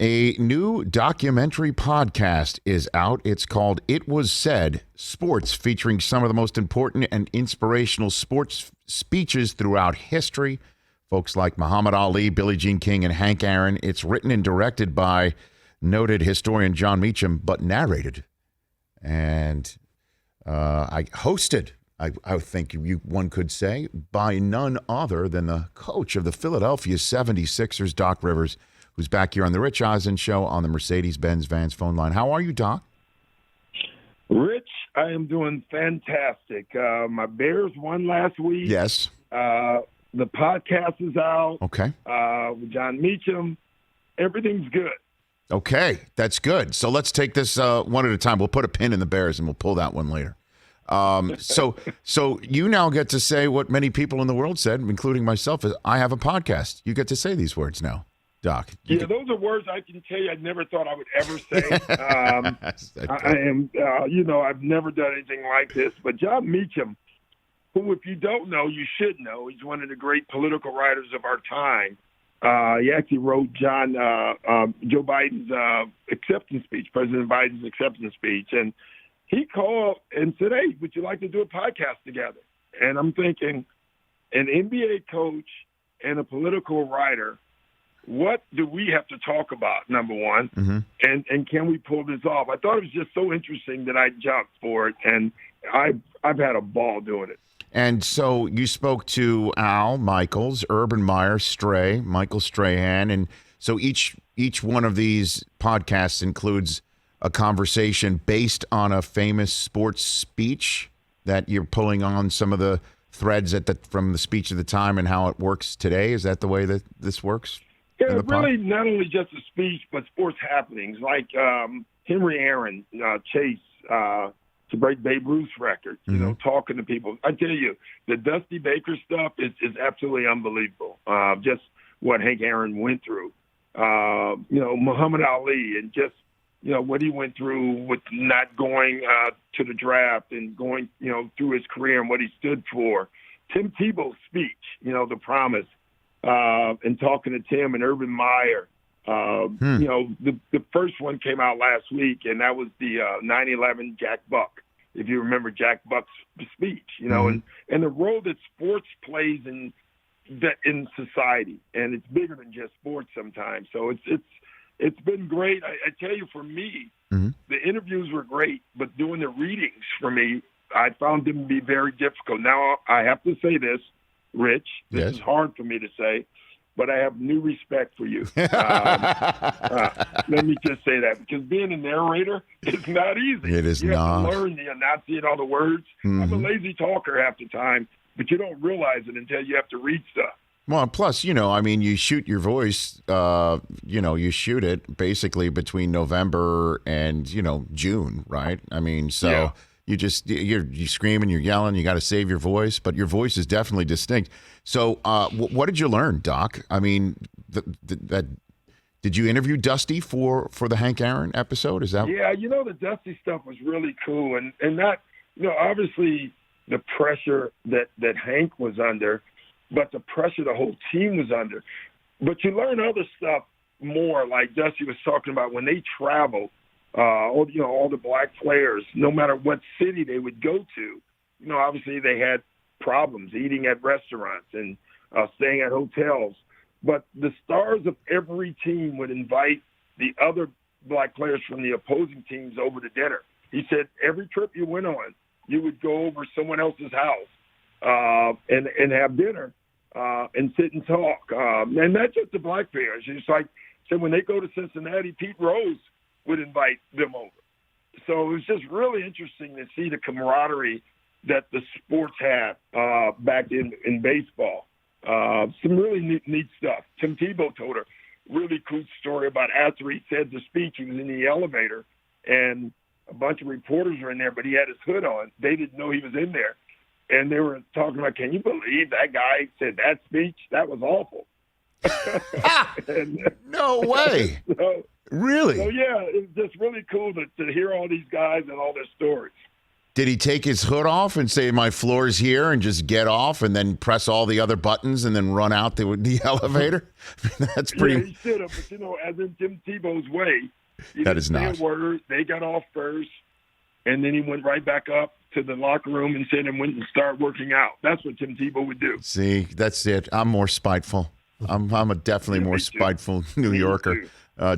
A new documentary podcast is out. It's called It Was Said Sports, featuring some of the most important and inspirational sports speeches throughout history. Folks like Muhammad Ali, Billie Jean King, and Hank Aaron. It's written and directed by noted historian John Meacham, but narrated. And I hosted, I think one could say, by none other than the coach of the Philadelphia 76ers, Doc Rivers, who's back here on the Rich Eisen Show on the Mercedes-Benz Vans phone line. How are you, Doc? Rich, I am doing fantastic. My Bears won last week. Yes. The podcast is out. Okay. With John Meacham. Everything's good. Okay, that's good. So let's take this one at a time. We'll put a pin in the Bears, and we'll pull that one later. So you now get to say what many people in the world said, including myself, is I have a podcast. You get to say these words now, Doc. Those are words I can tell you I never thought I would ever say. I am, I've never done anything like this. But John Meacham, who, if you don't know, you should know, he's one of the great political writers of our time. He actually wrote Joe Biden's acceptance speech, President Biden's acceptance speech. And he called and said, hey, would you like to do a podcast together? And I'm thinking, an NBA coach and a political writer, what do we have to talk about, number one? Mm-hmm. And can we pull this off? I thought it was just so interesting that I jumped for it, and I've had a ball doing it. And so you spoke to Al Michaels, Urban Meyer, Michael Strahan, and so each one of these podcasts includes a conversation based on a famous sports speech that you're pulling on some of the threads from the speech at the time and how it works today. Is that the way that this works? Yeah, really not only just a speech, but sports happenings like Henry Aaron Chase to break Babe Ruth's record, talking to people. I tell you, the Dusty Baker stuff is absolutely unbelievable. Just what Hank Aaron went through. Muhammad Ali and just, what he went through with not going to the draft and going, through his career and what he stood for. Tim Tebow's speech, the promise, and talking to Tim and Urban Meyer. The first one came out last week, and that was the 9/11 Jack Buck, if you remember Jack Buck's speech, and the role that sports plays in society, and it's bigger than just sports sometimes. So it's been great. I tell you, for me, the interviews were great, but doing the readings for me, I found them to be very difficult. Now, I have to say this, Rich, this is hard for me to say, but I have new respect for you. Let me just say that, because being a narrator is not easy. It is you not. have to learn the enunciate all the words. I'm a lazy talker half the time, but you don't realize it until you have to read stuff. Well, plus, you shoot your voice, you shoot it basically between November and, June, right? You scream and you're yelling, you got to save your voice, but your voice is definitely distinct. So what did you learn, Doc? I mean, did you interview Dusty for the Hank Aaron episode? Is that? Yeah, the Dusty stuff was really cool. And that, obviously the pressure that Hank was under, but the pressure the whole team was under. But you learn other stuff more, like Dusty was talking about when they travel. All the black players, no matter what city they would go to, obviously they had problems eating at restaurants and staying at hotels. But the stars of every team would invite the other black players from the opposing teams over to dinner. He said every trip you went on, you would go over someone else's house and have dinner and sit and talk. And not just the black players. It's like, so when they go to Cincinnati, Pete Rose would invite them over. So it was just really interesting to see the camaraderie that the sports had back in baseball. Some really neat stuff. Tim Tebow told a really cool story about after he said the speech, he was in the elevator, and a bunch of reporters were in there, but he had his hood on. They didn't know he was in there. And they were talking about, can you believe that guy said that speech? That was awful. No way. So, really? So, yeah, it's just really cool to hear all these guys and all their stories. Did he take his hood off and say, my floor's here, and just get off and then press all the other buttons and then run out the elevator? That's pretty. Yeah, he should have, but, as in Tim Tebow's way, that is not. Say a word. They got off first, and then he went right back up to the locker room and said and went and started working out. That's what Tim Tebow would do. See, that's it. I'm more spiteful. I'm a definitely more spiteful New Yorker.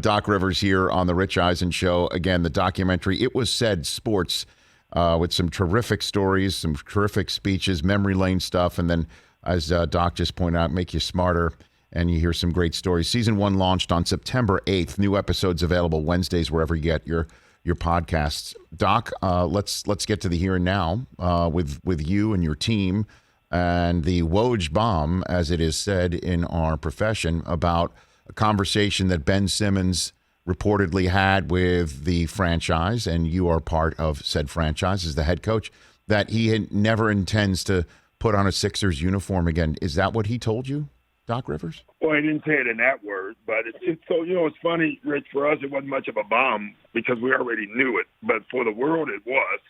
Doc Rivers here on the Rich Eisen Show. Again, the documentary, It Was Said Sports, with some terrific stories, some terrific speeches, memory lane stuff, and then, as Doc just pointed out, make you smarter, and you hear some great stories. Season 1 launched on September 8th. New episodes available Wednesdays wherever you get your podcasts. Doc, let's get to the here and now with you and your team and the Woj bomb, as it is said in our profession, about a conversation that Ben Simmons reportedly had with the franchise, and you are part of said franchise as the head coach, that he never intends to put on a Sixers uniform again. Is that what he told you, Doc Rivers? Well, he didn't say it in that word, but it's so, it's funny, Rich, for us it wasn't much of a bomb because we already knew it, but for the world it was.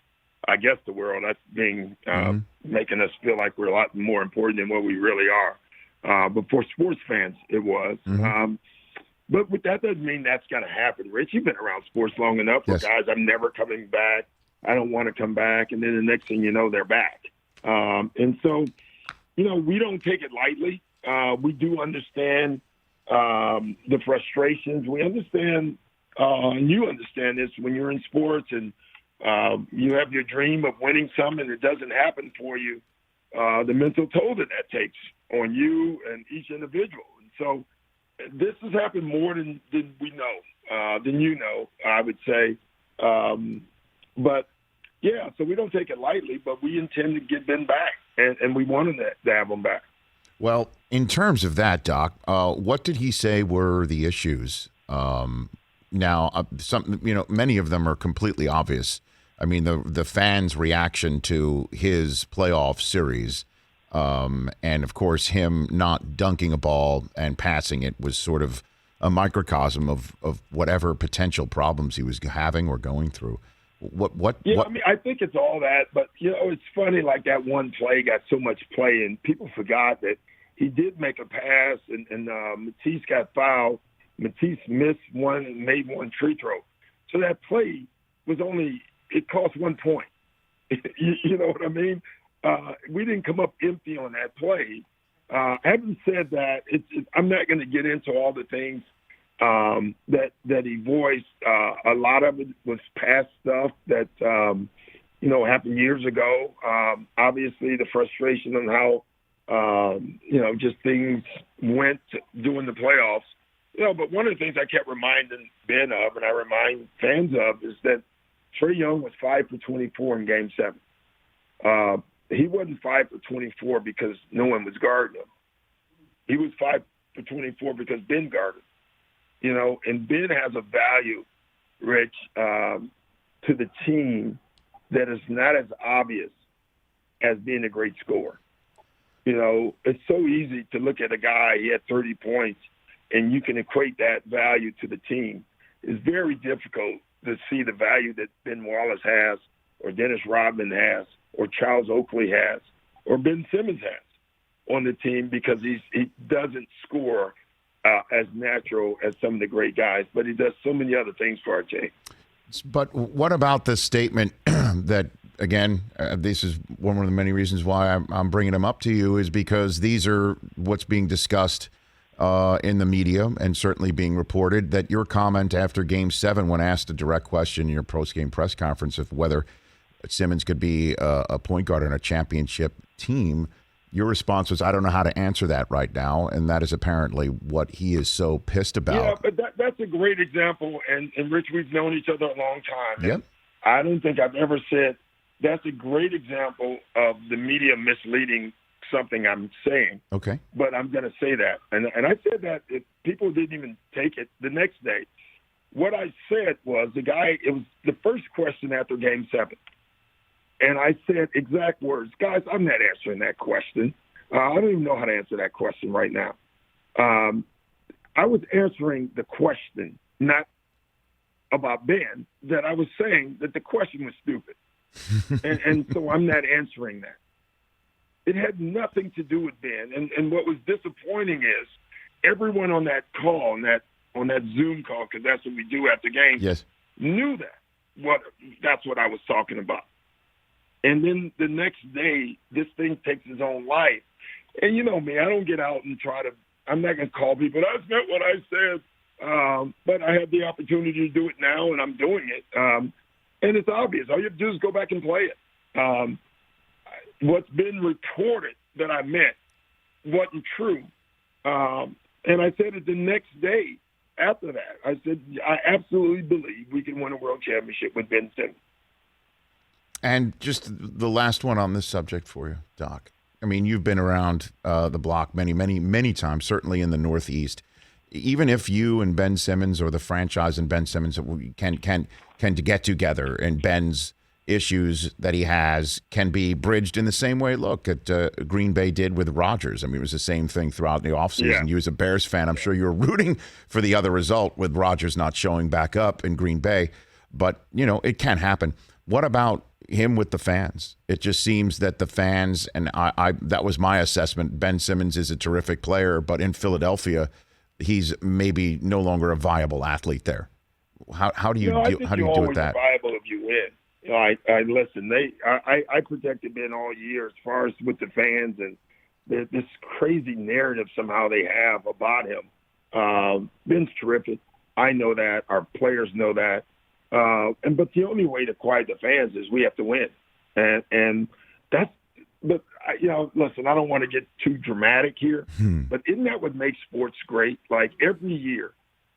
I guess the world, that's being making us feel like we're a lot more important than what we really are. But for sports fans, it was. But that doesn't mean that's going to happen, Rich. You've been around sports long enough for guys, I'm never coming back. I don't want to come back. And then the next thing you know, they're back. And so, we don't take it lightly. We do understand the frustrations. We understand, and you understand this when you're in sports and you have your dream of winning something and it doesn't happen for you, the mental toll that takes on you and each individual. And so this has happened more than we know, than you know, I would say. But, yeah, so we don't take it lightly, but we intend to get Ben back, and we wanted to have him back. Well, in terms of that, Doc, what did he say were the issues? Now, many of them are completely obvious. I mean, the fans' reaction to his playoff series, and of course, him not dunking a ball and passing it was sort of a microcosm of whatever potential problems he was having or going through. I mean, I think it's all that, but it's funny. Like that one play got so much play, and people forgot that he did make a pass, and Matisse got fouled. Matisse missed one and made one free throw. So that play was it cost 1 point. You know what I mean? We didn't come up empty on that play. Having said that, I'm not going to get into all the things that he voiced. A lot of it was past stuff that, happened years ago. Obviously, the frustration on how, just things went during the playoffs. But one of the things I kept reminding Ben of, and I remind fans of, is that Trae Young was 5 for 24 in Game 7. He wasn't 5 for 24 because no one was guarding him. He was 5 for 24 because Ben guarded him. And Ben has a value, Rich, to the team that is not as obvious as being a great scorer. It's so easy to look at a guy, he had 30 points, and you can equate that value to the team. It's very difficult to see the value that Ben Wallace has, or Dennis Rodman has, or Charles Oakley has, or Ben Simmons has on the team, because he doesn't score as natural as some of the great guys, but he does so many other things for our team. But what about the statement that, again, this is one of the many reasons why I'm bringing them up to you, is because these are what's being discussed in the media and certainly being reported, that your comment after Game 7, when asked a direct question in your post-game press conference of whether Simmons could be a point guard on a championship team, your response was, I don't know how to answer that right now, and that is apparently what he is so pissed about. Yeah, but that's a great example, and Rich, we've known each other a long time. Yep. I don't think I've ever said that's a great example of the media misleading something I'm saying. Okay. But I'm going to say that. And I said that if people didn't even take it the next day. What I said was it was the first question after Game 7. And I said exact words, guys, I'm not answering that question. I don't even know how to answer that question right now. I was answering the question, not about Ben, that I was saying that the question was stupid. and so I'm not answering that. It had nothing to do with Ben. And what was disappointing is everyone on that call, on that Zoom call, because that's what we do after games, yes, knew that's what I was talking about. And then the next day, this thing takes its own life. And you know me, I don't get out and I'm not going to call people, that's not what I said. But I have the opportunity to do it now, and I'm doing it. And it's obvious. All you have to do is go back and play it. What's been reported that I meant wasn't true. And I said it the next day after that. I said, I absolutely believe we can win a world championship with Ben Simmons. And just the last one on this subject for you, Doc. I mean, you've been around the block many, many, many times, certainly in the Northeast. Even if you and Ben Simmons or the franchise and Ben Simmons can get together, and Ben's issues that he has can be bridged in the same way, look, at Green Bay did with Rodgers. I mean, it was the same thing throughout the offseason. Yeah. You as a Bears fan, I'm sure you were rooting for the other result with Rodgers not showing back up in Green Bay. But, you know, it can happen. What about him with the fans? It just seems that the fans, and I that was my assessment, Ben Simmons is a terrific player, but in Philadelphia, he's maybe no longer a viable athlete there. How do you do with that? Viable if you win. You know, I listen. I protected Ben all year as far as with the fans and this crazy narrative somehow they have about him. Ben's terrific. I know that. Our players know that. But the only way to quiet the fans is we have to win, and that's. But you know, listen. I don't want to get too dramatic here, but isn't that what makes sports great? Like every year,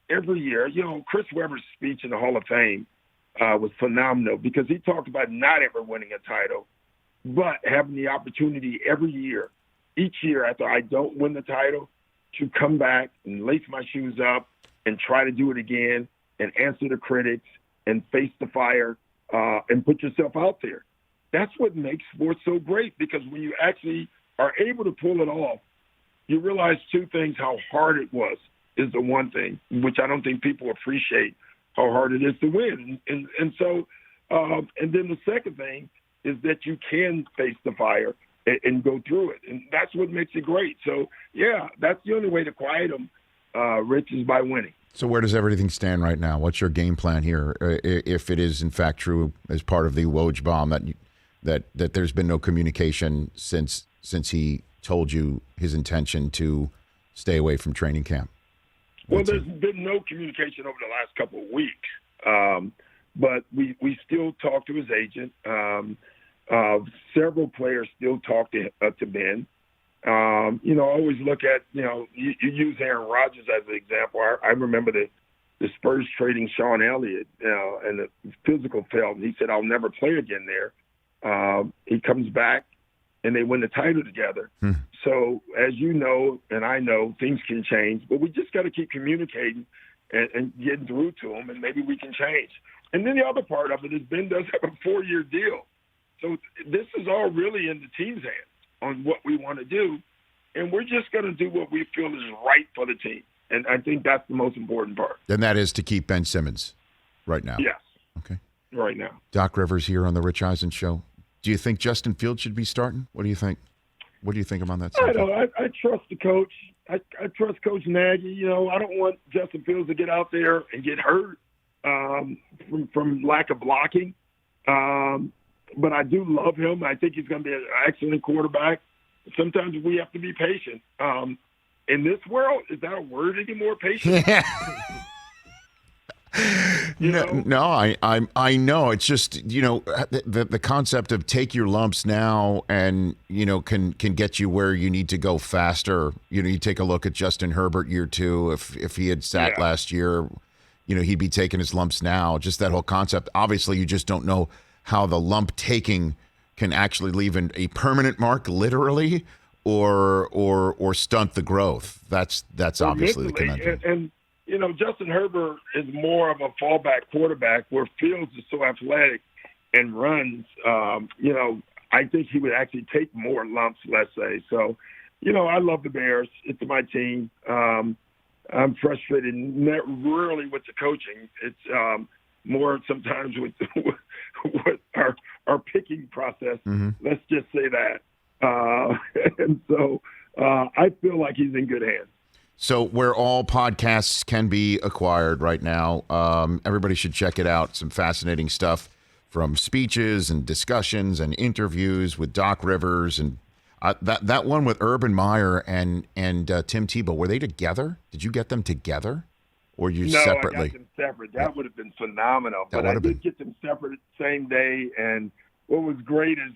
you know, Chris Webber's speech in the Hall of Fame was phenomenal because he talked about not ever winning a title, but having the opportunity every year, each year after I don't win the title, to come back and lace my shoes up and try to do it again and answer the critics and face the fire and put yourself out there. That's what makes sports so great, because when you actually are able to pull it off, you realize two things: how hard it was is the one thing, which I don't think people appreciate, how hard it is to win. And so, and then the second thing is that you can face the fire and go through it. And that's what makes it great. So, yeah, that's the only way to quiet them, Rich, is by winning. So where does everything stand right now? What's your game plan here, if it is in fact true as part of the Woj bomb that there's been no communication since he told you his intention to stay away from training camp? Well, there's been no communication over the last couple of weeks, but we still talk to his agent. Several players still talk to Ben. You know, I always look at, you know, you use Aaron Rodgers as an example. I remember the Spurs trading Sean Elliott, and the physical failed. He said, I'll never play again there. He comes back, and they win the title together. So, as you know, and I know, things can change, but we just got to keep communicating and getting through to them, and maybe we can change. And then the other part of it is Ben does have a 4-year deal. So this is all really in the team's hands on what we want to do, and we're just going to do what we feel is right for the team. And I think that's the most important part. And that is to keep Ben Simmons right now. Yes. Okay. Right now. Doc Rivers here on the Rich Eisen Show. Do you think Justin Fields should be starting? What do you think? What do you think about that subject? I trust the coach. I trust Coach Nagy. You know, I don't want Justin Fields to get out there and get hurt from lack of blocking. But I do love him. I think he's going to be an excellent quarterback. Sometimes we have to be patient. In this world, is that a word anymore, patient? No, I know. It's just, you know, the concept of take your lumps now and, you know, can get you where you need to go faster. You know, you take a look at Justin Herbert year 2. If he had sat last year, you know, he'd be taking his lumps now. Just that whole concept. Obviously, you just don't know how the lump taking can actually leave a permanent mark, literally, or stunt the growth. That's obviously the conundrum. And you know, Justin Herbert is more of a fallback quarterback, where Fields is so athletic and runs. You know, I think he would actually take more lumps, let's say. So, you know, I love the Bears. It's my team. I'm frustrated, not really with the coaching. It's more sometimes with our our picking process. Let's just say that. And so I feel like he's in good hands. So where all podcasts can be acquired right now, everybody should check it out. Some fascinating stuff from speeches and discussions and interviews with Doc Rivers and that one with Urban Meyer and Tim Tebow. Were they together? Did you get them together, or you separately? No, I got them separate. That would have been phenomenal. But I did get them separate the same day. And what was great is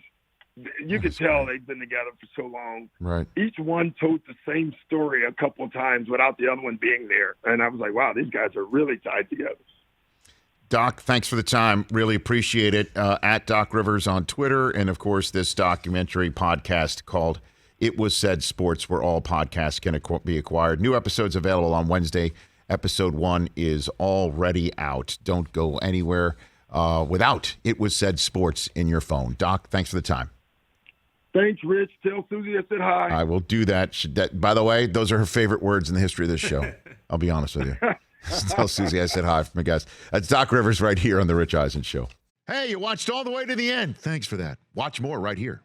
you could tell they've been together for so long. Right. Each one told the same story a couple of times without the other one being there. And I was like, wow, these guys are really tied together. Doc, thanks for the time. Really appreciate it. At Doc Rivers on Twitter. And, of course, this documentary podcast called It Was Said Sports, where all podcasts can be acquired. New episodes available on Wednesday. Episode 1 is already out. Don't go anywhere without It Was Said Sports in your phone. Doc, thanks for the time. Thanks, Rich. Tell Susie I said hi. I will do that. By the way, those are her favorite words in the history of this show. I'll be honest with you. Tell Susie I said hi from my guys. That's Doc Rivers right here on The Rich Eisen Show. Hey, you watched all the way to the end. Thanks for that. Watch more right here.